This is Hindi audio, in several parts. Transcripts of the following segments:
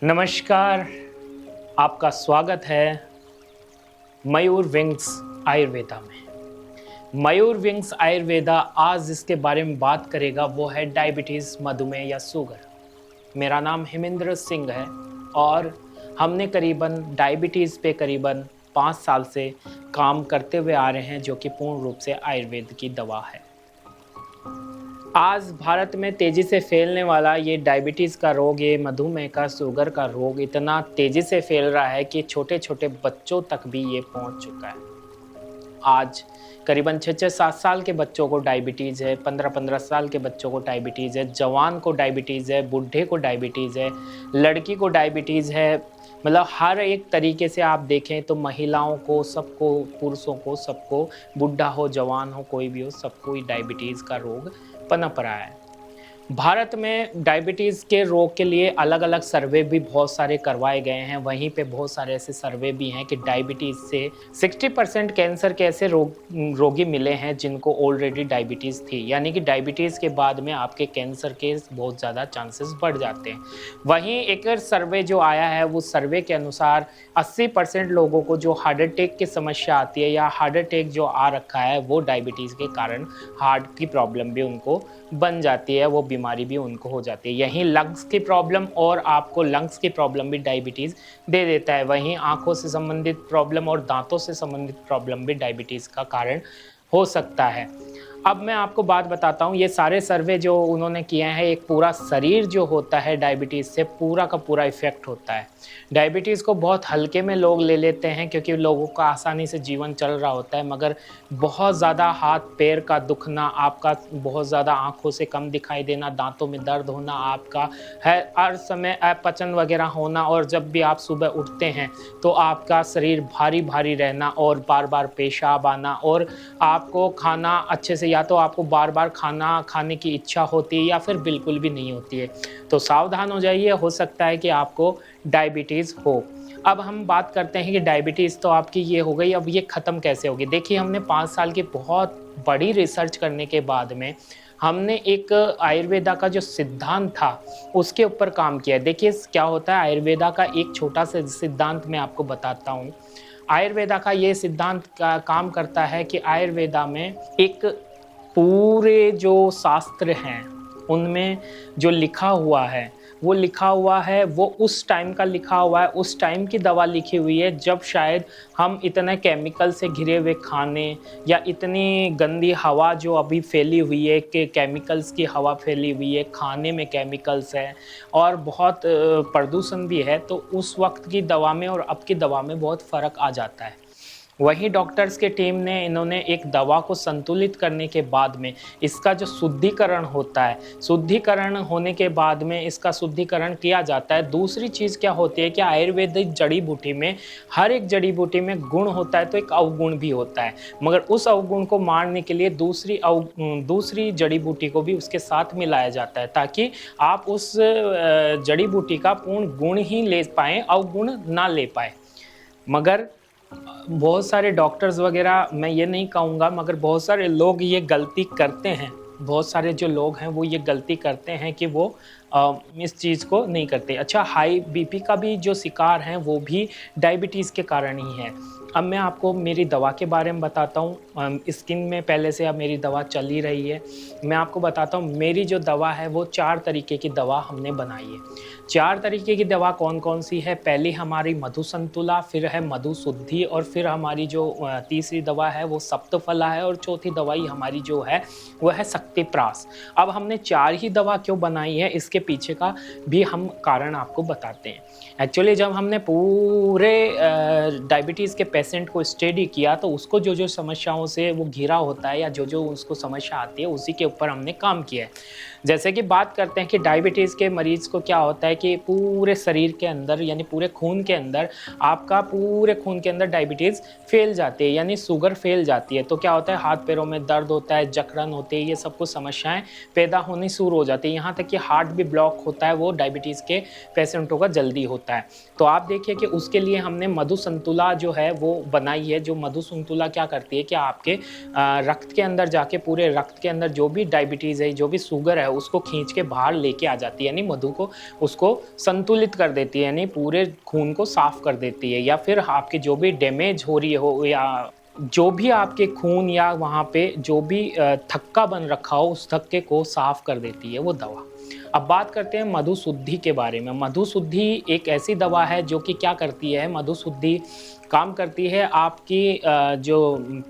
नमस्कार, आपका स्वागत है मयूर विंग्स आयुर्वेदा में। मयूर विंग्स आयुर्वेदा आज जिसके बारे में बात करेगा वो है डायबिटीज़, मधुमेह या शुगर। मेरा नाम हिमेंद्र सिंह है और हमने करीबन डायबिटीज़ पे करीबन 5 साल से काम करते हुए आ रहे हैं, जो कि पूर्ण रूप से आयुर्वेद की दवा है। आज भारत में तेज़ी से फैलने वाला ये डायबिटीज़ का रोग, ये मधुमेह का, शुगर का रोग इतना तेज़ी से फैल रहा है कि छोटे-छोटे बच्चों तक भी ये पहुंच चुका है। आज करीबन 6-6, 7 साल के बच्चों को डायबिटीज़ है, 15-15 साल के बच्चों को डायबिटीज़ है, जवान को डायबिटीज़ है, बूढ़े को डायबिटीज़ है, लड़की को डायबिटीज़ है। मतलब हर एक तरीके से आप देखें तो महिलाओं को, सबको, पुरुषों को, सबको, बूढ़ा हो, जवान हो, कोई भी हो, सबको ही डायबिटीज़ का रोग पनप रहा है। भारत में डायबिटीज़ के रोग के लिए अलग-अलग सर्वे भी बहुत सारे करवाए गए हैं। वहीं पे बहुत सारे ऐसे सर्वे भी हैं कि डायबिटीज़ से 60% कैंसर के ऐसे रोगी मिले हैं जिनको ऑलरेडी डायबिटीज़ थी। यानी कि डायबिटीज़ के बाद में आपके कैंसर के बहुत ज़्यादा चांसेस बढ़ जाते हैं। वहीं एक सर्वे जो आया है, वो सर्वे के अनुसार 80% लोगों को जो हार्ट अटैक की समस्या आती है या हार्ट अटैक जो आ रखा है, वो डायबिटीज़ के कारण हार्ट की प्रॉब्लम भी उनको बन जाती है, वो बीमारी भी उनको हो जाती है। यहीं लंग्स की प्रॉब्लम, और आपको लंग्स की प्रॉब्लम भी डायबिटीज़ दे देता है। वहीं आँखों से संबंधित प्रॉब्लम और दाँतों से संबंधित प्रॉब्लम भी डायबिटीज़ का कारण हो सकता है। अब मैं आपको बात बताता हूँ, ये सारे सर्वे जो उन्होंने किए हैं, एक पूरा शरीर जो होता है डायबिटीज़ से पूरा का पूरा इफ़ेक्ट होता है। डायबिटीज़ को बहुत हल्के में लोग ले लेते हैं क्योंकि लोगों का आसानी से जीवन चल रहा होता है, मगर बहुत ज़्यादा हाथ-पैर का दुखना, आपका बहुत ज़्यादा आँखों से कम दिखाई देना, दाँतों में दर्द होना, आपका है हर समय अपचन वगैरह होना, और जब भी आप सुबह उठते हैं तो आपका शरीर भारी-भारी रहना और बार-बार पेशाब आना, और आपको खाना अच्छे से, या तो आपको बार-बार खाना खाने की इच्छा होती है या फिर बिल्कुल भी नहीं होती है। तो सावधान हो जाइए, हो सकता है कि आपको डायबिटीज़ हो। अब हम बात करते हैं कि डायबिटीज़ तो आपकी ये हो गई, अब ये ख़त्म कैसे होगी? देखिए, हमने 5 साल की बहुत बड़ी रिसर्च करने के बाद में हमने एक आयुर्वेदा का जो सिद्धांत था, उसके ऊपर काम किया है। देखिए, क्या होता है आयुर्वेदा का एक छोटा-सा सिद्धांत मैं आपको बताता हूँ। आयुर्वेदा का ये सिद्धांत का काम करता है कि आयुर्वेदा में एक पूरे जो शास्त्र हैं, उनमें जो लिखा हुआ है, वो लिखा हुआ है, वो उस टाइम का लिखा हुआ है, उस टाइम की दवा लिखी हुई है जब शायद हम इतने केमिकल से घिरे हुए खाने, या इतनी गंदी हवा जो अभी फैली हुई है कि केमिकल्स की हवा फैली हुई है, खाने में केमिकल्स है और बहुत प्रदूषण भी है, तो उस वक़्त की दवा में और अब की दवा में बहुत फ़र्क आ जाता है। वहीं डॉक्टर्स की टीम ने, इन्होंने एक दवा को संतुलित करने के बाद में इसका जो शुद्धिकरण होता है, शुद्धिकरण होने के बाद में इसका शुद्धिकरण किया जाता है। दूसरी चीज़ क्या होती है कि आयुर्वेदिक जड़ी-बूटी में, हर एक जड़ी-बूटी में गुण होता है तो एक अवगुण भी होता है, मगर उस अवगुण को मारने के लिए दूसरी जड़ी-बूटी को भी उसके साथ मिलाया जाता है, ताकि आप उस जड़ी-बूटी का पूर्ण गुण ही ले पाएँ, अवगुण ना ले पाएँ। मगर बहुत सारे डॉक्टर्स वगैरह, मैं ये नहीं कहूँगा, मगर बहुत सारे लोग ये गलती करते हैं। बहुत सारे जो लोग हैं वो ये गलती करते हैं कि वो इस चीज़ को नहीं करते। अच्छा, हाई बीपी का भी जो शिकार हैं वो भी डायबिटीज़ के कारण ही है। अब मैं आपको मेरी दवा के बारे में बताता हूँ। स्किन में पहले से अब मेरी दवा चल ही रही है। मैं आपको बताता हूँ, मेरी जो दवा है वो 4 तरीके की दवा हमने बनाई है। 4 तरीके की दवा कौन-कौन सी है? पहली हमारी मधुसंतुला, फिर है मधुशुद्धि, और फिर हमारी जो तीसरी दवा है वो सप्तफला है, और चौथी दवाई हमारी जो है वो है शक्तिप्राश। अब हमने 4 ही दवा क्यों बनाई है, इसके पीछे का भी हम कारण आपको बताते हैं। एक्चुअली जब हमने पूरे डायबिटीज़ के पेशेंट को स्टडी किया, तो उसको जो-जो समस्याओं से वो घिरा होता है या जो-जो उसको समस्या आती है, उसी के ऊपर हमने काम किया है। जैसे कि बात करते हैं कि डायबिटीज़ के मरीज़ को क्या होता है कि पूरे शरीर के अंदर, यानी पूरे खून के अंदर, आपका पूरे खून के अंदर डायबिटीज़ फैल जाती है, यानी शुगर फैल जाती है। तो क्या होता है, हाथ पैरों में दर्द होता है, जकड़न होती है, ये सब कुछ समस्याएँ पैदा होनी शुरू हो जाती है। यहाँ तक कि हार्ट भी ब्लॉक होता है, वो डायबिटीज़ के पेशेंटों का जल्दी होता है। तो आप देखिए कि उसके लिए हमने मधुसंतुला जो है वो बनाई है। जो मधुसंतुला क्या करती है कि आपके रक्त के अंदर जाके, पूरे रक्त के अंदर जो भी डायबिटीज़ है, जो भी शुगर है, उसको खींच के बाहर लेके आ जाती है, यानी मधु को उसको संतुलित कर देती है, यानी पूरे खून को साफ कर देती है। या फिर आपकी जो भी डैमेज हो रही हो या जो भी आपके खून या वहाँ पे जो भी थक्का बन रखा हो उस थक्के को साफ कर देती है वो दवा। अब बात करते हैं मधुशुद्धि के बारे में। मधुशुद्धि एक ऐसी दवा है जो कि क्या करती है, मधुशुद्धि काम करती है आपकी जो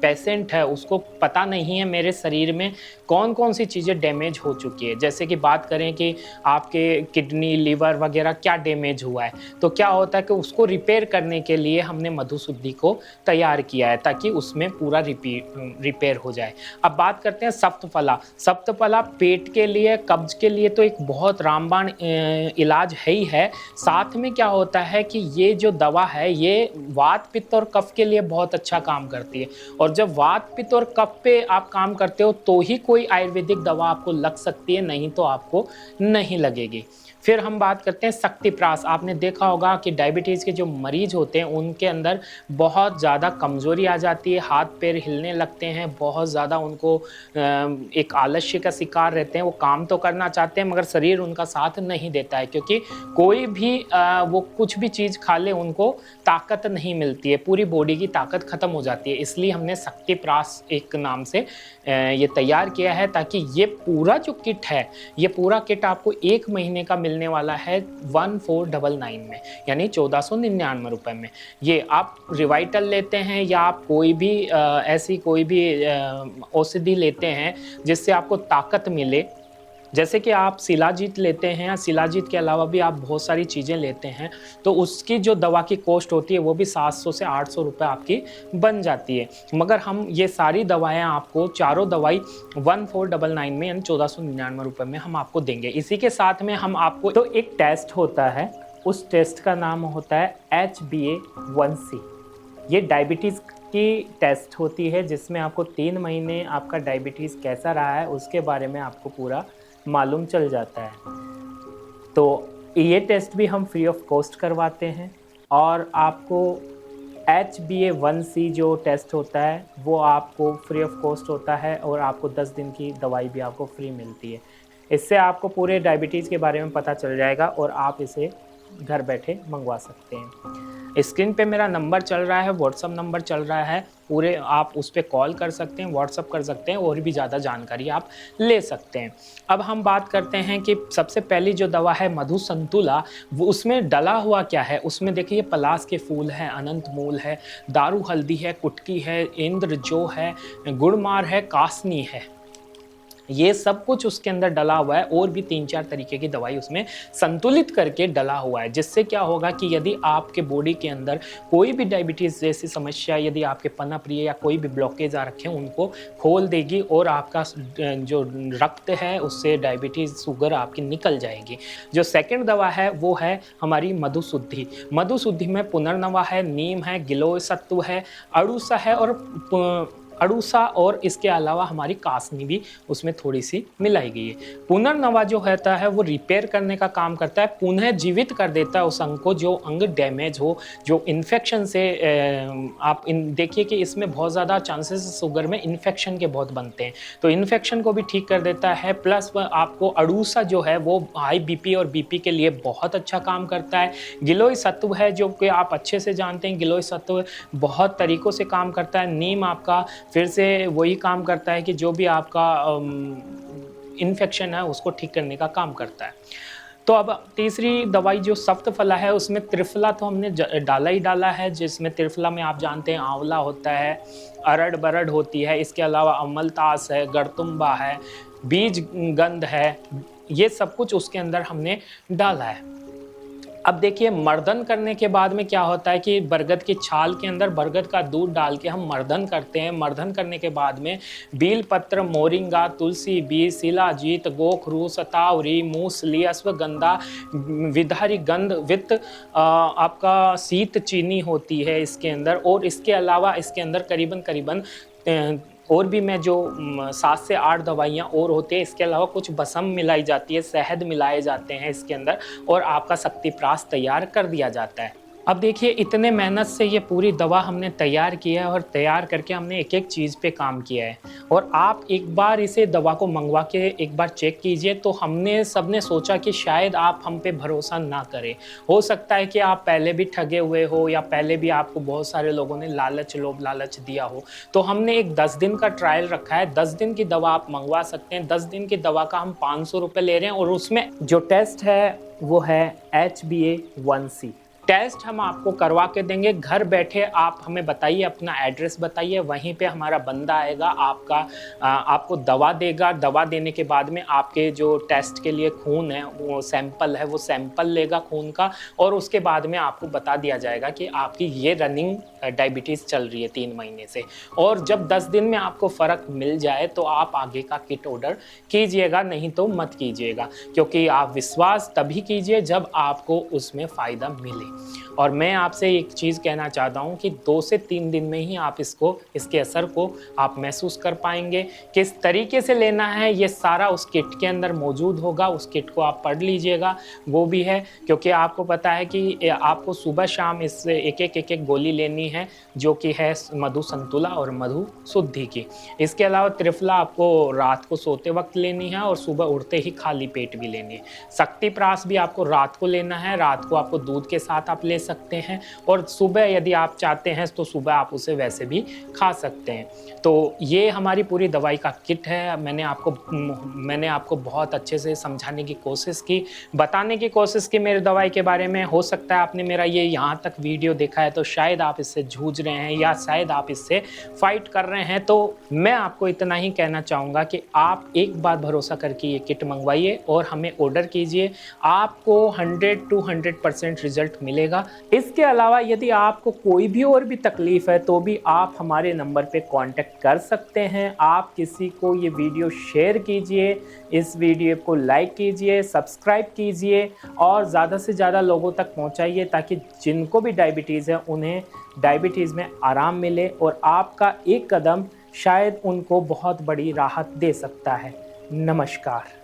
पेशेंट है उसको पता नहीं है मेरे शरीर में कौन कौन सी चीज़ें डैमेज हो चुकी है। जैसे कि बात करें कि आपके किडनी लीवर वगैरह क्या डैमेज हुआ है, तो क्या होता है कि उसको रिपेयर करने के लिए हमने मधुशुद्धि को तैयार किया है ताकि उसमें पूरा रिपेयर हो जाए। अब बात करते हैं सप्तफला। सप्तफला पेट के लिए, कब्ज के लिए तो एक बहुत रामबाण इलाज है ही है। साथ में क्या होता है कि ये जो दवा है ये वात पित्त और कफ के लिए बहुत अच्छा काम करती है। और जब वात पित्त और कफ पे आप काम करते हो तो ही कोई आयुर्वेदिक दवा आपको लग सकती है, नहीं तो आपको नहीं लगेगी। फिर हम बात करते हैं शक्तिप्राश। आपने देखा होगा कि डायबिटीज़ के जो मरीज होते हैं उनके अंदर बहुत ज़्यादा कमज़ोरी आ जाती है, हाथ पैर हिलने लगते हैं, बहुत ज़्यादा उनको एक आलस्य का शिकार रहते हैं। वो काम तो करना चाहते हैं मगर शरीर उनका साथ नहीं देता है, क्योंकि कोई भी वो कुछ भी चीज़ खा ले उनको ताकत नहीं मिलती है, पूरी बॉडी की ताकत ख़त्म हो जाती है। इसलिए हमने शक्तिप्राश एक नाम से ये तैयार किया है, ताकि ये पूरा जो किट है, ये पूरा किट आपको 1 महीने का मिलने वाला है 1499 में, यानी 1499 रुपए में। ये आप रिवाइटल लेते हैं या आप कोई भी ऐसी कोई भी औषधि लेते हैं जिससे आपको ताकत मिले, जैसे कि आप शिलाजीत लेते हैं या शिलाजीत के अलावा भी आप बहुत सारी चीज़ें लेते हैं, तो उसकी जो दवा की कॉस्ट होती है वो भी 700 से 800 रुपये आपकी बन जाती है। मगर हम ये सारी दवाएं आपको, चारों दवाई 1499 में यानी 1499 रुपये में हम आपको देंगे। इसी के साथ में हम आपको तो एक टेस्ट होता है, उस टेस्ट का नाम होता है HbA1c। ये डायबिटीज़ की टेस्ट होती है जिसमें आपको 3 महीने आपका डायबिटीज़ कैसा रहा है उसके बारे में आपको पूरा मालूम चल जाता है। तो ये टेस्ट भी हम फ्री ऑफ कॉस्ट करवाते हैं। और आपको HbA1c जो टेस्ट होता है वो आपको फ्री ऑफ कॉस्ट होता है और आपको 10 दिन की दवाई भी आपको फ्री मिलती है। इससे आपको पूरे डायबिटीज़ के बारे में पता चल जाएगा और आप इसे घर बैठे मंगवा सकते हैं। स्क्रीन पे मेरा नंबर चल रहा है, व्हाट्सअप नंबर चल रहा है, पूरे आप उस पर कॉल कर सकते हैं, व्हाट्सअप कर सकते हैं और भी ज़्यादा जानकारी आप ले सकते हैं। अब हम बात करते हैं कि सबसे पहली जो दवा है मधु संतुला, वो उसमें डला हुआ क्या है। उसमें देखिए पलाश के फूल हैं, अनंत मूल है, दारू हल्दी है, कुटकी है, इंद्र जो है, गुड़मार है, कासनी है, ये सब कुछ उसके अंदर डला हुआ है। और भी 3-4 तरीके की दवाई उसमें संतुलित करके डला हुआ है, जिससे क्या होगा कि यदि आपके बॉडी के अंदर कोई भी डायबिटीज़ जैसी समस्या, यदि आपके पनप रही है या कोई भी ब्लॉकेज आ रखे हैं, उनको खोल देगी और आपका जो रक्त है उससे डायबिटीज़, शुगर आपकी निकल जाएगी। जो सेकेंड दवा है वो है हमारी मधुशुद्धि। मधुशुद्धि में पुनर्नवा है, नीम है, गिलोय सत्व है, अड़ूसा है और अड़ूसा, और इसके अलावा हमारी कासनी भी उसमें थोड़ी सी मिलाई गई है। पुनर्नवा जो होता है वो रिपेयर करने का काम करता है, पुनः जीवित कर देता है उस अंग को जो अंग डैमेज हो, जो इन्फेक्शन से आप देखिए कि इसमें बहुत ज़्यादा चांसेस शुगर में इन्फेक्शन के बहुत बनते हैं, तो इन्फेक्शन को भी ठीक कर देता है। प्लस आपको अड़ूसा जो है वो हाई बीपी और बीपी के लिए बहुत अच्छा काम करता है। गिलोय सत्व है जो कि आप अच्छे से जानते हैं, गिलोय सत्व बहुत तरीक़ों से काम करता है। नीम आपका फिर से वही काम करता है कि जो भी आपका इन्फेक्शन है उसको ठीक करने का काम करता है। तो अब तीसरी दवाई जो सप्तफला है उसमें त्रिफला तो हमने डाला ही डाला है, जिसमें त्रिफला में आप जानते हैं आंवला होता है, अरड़ बरड़ होती है, इसके अलावा अमलतास है, गड़तुम्बा है, बीज गंध है, ये सब कुछ उसके अंदर हमने डाला है। अब देखिए मर्दन करने के बाद में क्या होता है कि बरगद की छाल के अंदर बरगद का दूध डाल के हम मर्दन करते हैं। मर्दन करने के बाद में बील पत्र, मोरिंगा, तुलसी बीज, शिलाजीत, गोखरू, सतावरी, मूसली, अश्वगंधा, विधारी गंध, वित्त आपका शीत चीनी होती है इसके अंदर। और इसके अलावा इसके अंदर करीबन और भी मैं जो 7 से 8 दवाइयाँ और होती है, इसके अलावा कुछ बसम मिलाई जाती है, शहद मिलाए जाते हैं इसके अंदर और आपका शक्तिप्राश तैयार कर दिया जाता है। अब देखिए इतने मेहनत से ये पूरी दवा हमने तैयार की है और तैयार करके हमने एक-एक चीज़ पे काम किया है और आप एक बार इसे दवा को मँगवा के एक बार चेक कीजिए। तो हमने सबने सोचा कि शायद आप हम पे भरोसा ना करें। हो सकता है कि आप पहले भी ठगे हुए हो या पहले भी आपको बहुत सारे लोगों ने लालच, लोभ लालच दिया हो। तो हमने एक 10 दिन का ट्रायल रखा है, 10 दिन की दवा आप मँगवा सकते हैं। 10 दिन की दवा का हम ₹500 ले रहे हैं और उसमें जो टेस्ट है वो है HbA1c। टेस्ट हम आपको करवा के देंगे, घर बैठे आप हमें बताइए, अपना एड्रेस बताइए, वहीं पे हमारा बंदा आएगा, आपको दवा देगा। दवा देने के बाद में आपके जो टेस्ट के लिए खून है, वो सैंपल लेगा खून का और उसके बाद में आपको बता दिया जाएगा कि आपकी ये रनिंग डायबिटीज़ चल रही है 3 महीने से। और जब 10 दिन में आपको फ़र्क मिल जाए तो आप आगे का किट ऑर्डर कीजिएगा, नहीं तो मत कीजिएगा, क्योंकि आप विश्वास तभी कीजिए जब आपको उसमें फ़ायदा मिले। और मैं आपसे एक चीज़ कहना चाहता हूँ कि 2 से 3 दिन में ही आप इसके असर को आप महसूस कर पाएँगे। किस तरीके से लेना है ये सारा उस किट के अंदर मौजूद होगा, उस किट को आप पढ़ लीजिएगा। वो भी है क्योंकि आपको पता है कि आपको सुबह-शाम इस एक-एक गोली लेनी है, जो कि है मधु संतुला और मधु शुद्धि की। इसके अलावा त्रिफला आपको रात को सोते वक़्त लेनी है और सुबह उठते ही खाली पेट भी लेनी है। शक्तिप्राश भी आपको रात को लेना है, रात को आपको दूध के साथ आप ले सकते हैं और सुबह यदि आप चाहते हैं तो सुबह आप उसे वैसे भी खा सकते हैं। तो ये हमारी पूरी दवाई का किट है। मैंने आपको बहुत अच्छे से समझाने की कोशिश की, बताने की कोशिश की मेरी दवाई के बारे में। हो सकता है आपने मेरा ये यहाँ तक वीडियो देखा है तो शायद आप इससे जूझ रहे हैं या शायद आप इससे फाइट कर रहे हैं। तो मैं आपको इतना ही कहना चाहूँगा कि आप एक बार भरोसा करके ये किट मंगवाइए और हमें ऑर्डर कीजिए। आपको 100 to 100% रिजल्ट मिलेगा। इसके अलावा यदि आपको कोई भी और भी तकलीफ़ है तो भी आप हमारे नंबर पे कांटेक्ट कर सकते हैं। आप किसी को ये वीडियो शेयर कीजिए, इस वीडियो को लाइक कीजिए, सब्सक्राइब कीजिए और ज़्यादा से ज़्यादा लोगों तक पहुंचाइए ताकि जिनको भी डायबिटीज़ है उन्हें डायबिटीज़ में आराम मिले और आपका एक कदम शायद उनको बहुत बड़ी राहत दे सकता है। नमस्कार।